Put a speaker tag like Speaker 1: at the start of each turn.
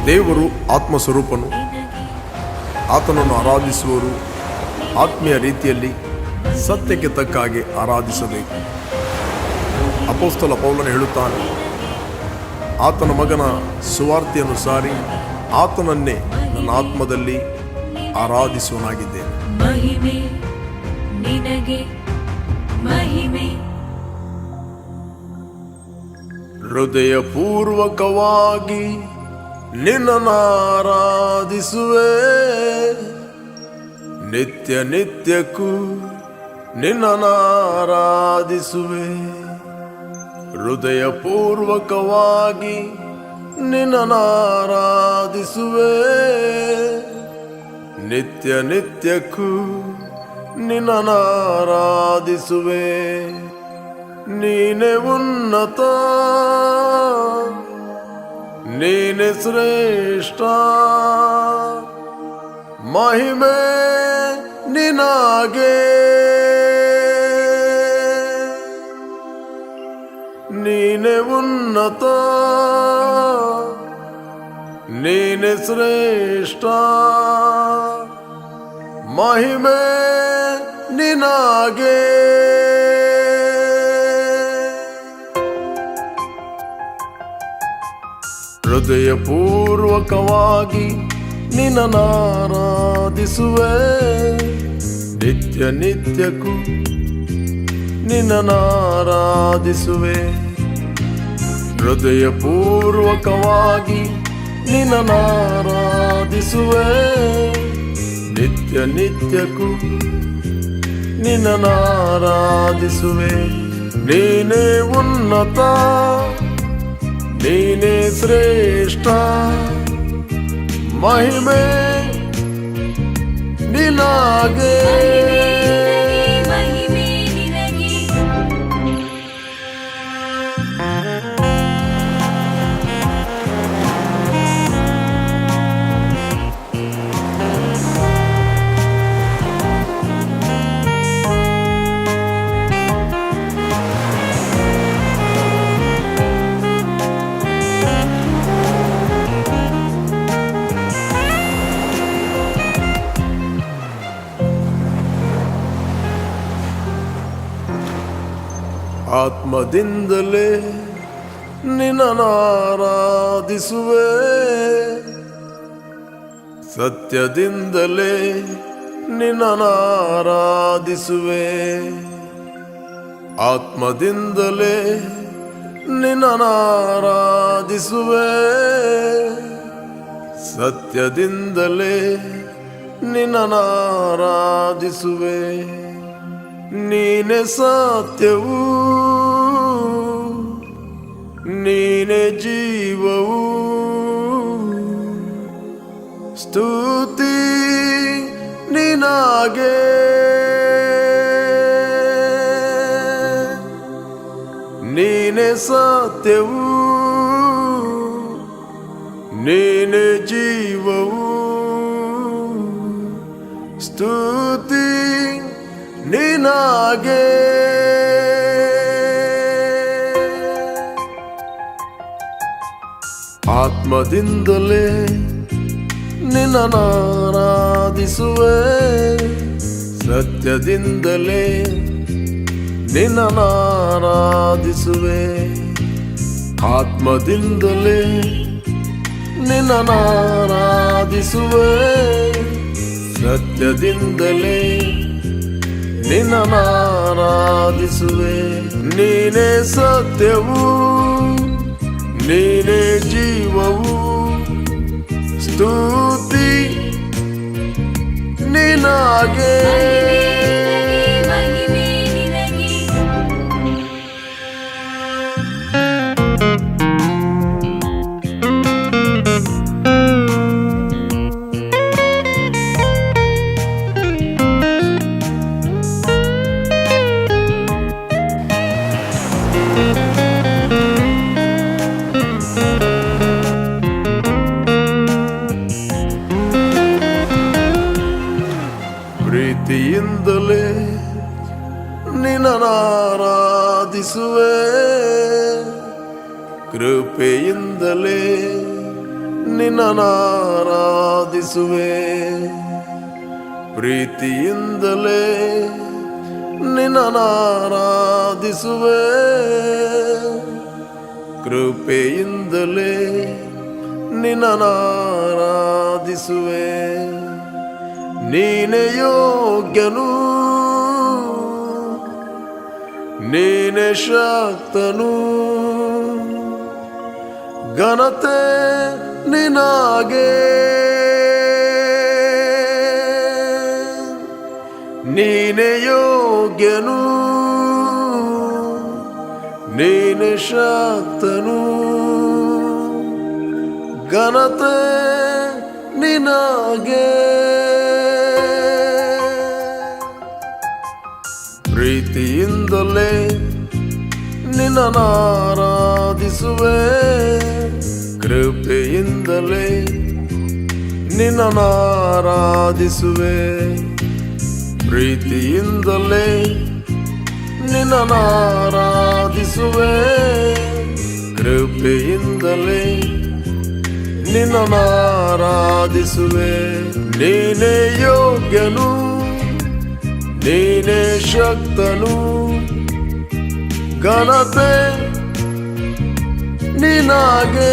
Speaker 1: ದೇವರು ಆತ್ಮಸ್ವರೂಪನು. ಆತನನ್ನು ಆರಾಧಿಸುವವರು ಆತ್ಮೀಯ ರೀತಿಯಲ್ಲಿ ಸತ್ಯಕ್ಕೆ ತಕ್ಕ ಹಾಗೆ ಆರಾಧಿಸಬೇಕು. ಅಪೊಸ್ತಲ ಪೌಲನು ಹೇಳುತ್ತಾನೆ, ಆತನ ಮಗನ ಸುವಾರ್ತೆಯನ್ನು ಸಾರಿ ಆತನನ್ನೇ ನನ್ನ ಆತ್ಮದಲ್ಲಿ ಆರಾಧಿಸುವನಾಗಿದ್ದೇನೆ.
Speaker 2: ಮಹಿಮೆ ನಿನಗೆ, ಮಹಿಮೆ.
Speaker 1: ಹೃದಯಪೂರ್ವಕವಾಗಿ ನಿನ್ನನ್ನು ಆರಾಧಿಸುವೆ, ನಿತ್ಯ ನಿತ್ಯಕ್ಕೂ ನಿನ್ನನ್ನು ಆರಾಧಿಸುವೆ. ಹೃದಯಪೂರ್ವಕವಾಗಿ ನಿನ್ನನ್ನು ಆರಾಧಿಸುವೆ, ನಿತ್ಯ ನಿತ್ಯಕ್ಕೂ ನಿನ್ನನ್ನು ಆರಾಧಿಸುವೆ. ನೀನೇ ಉನ್ನತ, ನೀನೇ ಶ್ರೇಷ್ಠ, ಮಹಿಮೆ ನಿನಗೆ. ನೀನೇ ಉನ್ನತ, ನೀನೇ ಶ್ರೇಷ್ಠ, ಮಹಿಮೆ ನಿನಗೆ. ಹೃದಯಪೂರ್ವಕವಾಗಿ ನಿನ್ನನ್ನು ಆರಾಧಿಸುವೆ, ನಿತ್ಯ ನಿತ್ಯಕ್ಕೂ ನಿನ್ನನ್ನು ಆರಾಧಿಸುವೆ. ಹೃದಯಪೂರ್ವಕವಾಗಿ ನಿನ್ನನ್ನು ಆರಾಧಿಸುವೆ, ನಿತ್ಯ ನಿತ್ಯಕ್ಕೂ ನಿನ್ನನ್ನು ಆರಾಧಿಸುವೆ. ನೀನೇ ಉನ್ನತ, ನೀನೇ ಶ್ರೇಷ್ಠ, ಮಹಿಮೆ ನಿನಗೆ.
Speaker 2: ಮಹಿಮೆ ನಿನಗೆ.
Speaker 1: ಆತ್ಮದಿಂದಲೇ ನಿನ್ನನ್ನು ಆರಾಧಿಸುವೆ, ಸತ್ಯದಿಂದಲೇ ನಿನ್ನನ್ನು ಆರಾಧಿಸುವೆ. ಆತ್ಮದಿಂದಲೇ ನಿನ್ನನ್ನು ಆರಾಧಿಸುವೆ, ಸತ್ಯದಿಂದಲೇ ನಿನ್ನನ್ನು ಆರಾಧಿಸುವೆ. ನೀನೇ ಸತ್ಯವು, ನೀನೇ ಜೀವವು, ಸ್ತುತಿ ನಿನಗೆ. ನೀನೇ ಸತ್ಯವು, ನೀನೇ ಜೀವವು, ಸ್ತುತಿ ನಿನಗೆ. ಆತ್ಮದಿಂದಲೇ ನಿನ್ನನ್ನು ಆರಾಧಿಸುವೆ, ಸತ್ಯದಿಂದಲೇ ನಿನ್ನನ್ನು ಆರಾಧಿಸುವೆ. ಆತ್ಮದಿಂದಲೇ ನಿನ್ನನ್ನು ಆರಾಧಿಸುವೆ, ಸತ್ಯದಿಂದಲೇ ನಿನ್ನನ್ನು ಆರಾಧಿಸುವೆ. ನೀನೇ ಸತ್ಯವು, ನೀನೇ ಜೀವವು, ಸ್ತುತಿ ನಿನಗೆ.
Speaker 2: ಮಹಿಮೆ ನಿನಗೆ.
Speaker 1: ಪ್ರೀತಿಯಿಂದಲೇ ನಿನ್ನನ್ನು ಆರಾಧಿಸುವೆ, ಕೃಪೆಯಿಂದಲೇ ನಿನ್ನನಾರಾಧಿಸುವೆ ಪ್ರೀತಿಯಿಂದಲೇ ನಿನ್ನನಾರಾಧಿಸುವೆ ಕೃಪೆಯಿಂದಲೇ ನಿನ್ನನಾರಾಧಿಸುವೆ ನೀನೇ ಯೋಗ್ಯನು ನೀನೇ ಶಕ್ತನು ಘನತೆ ನಿನಗೆ ನೀನೇ ಯೋಗ್ಯನು ನೀನೇ ಶಕ್ತನು ಘನತೆ ನಿನಗೆ ಪ್ರೀತಿಯಿಂದಲೇ ನಿನ್ನನಾರಾಧಿಸುವೆ ಕೃಪೆಯಿಂದಲೇ ನಿನ್ನನಾರಾಧಿಸುವೆ ಪ್ರೀತಿಯಿಂದಲೇ ನಿನ್ನನಾರಾಧಿಸುವೆ ಕೃಪೆಯಿಂದಲೇ ನಿನ್ನನಾರಾಧಿಸುವೆ ನೀನೇ ಯೋಗ್ಯನು ನೀನೇ ಶಕ್ತನು ಘನತೆ ನಿನಗೆ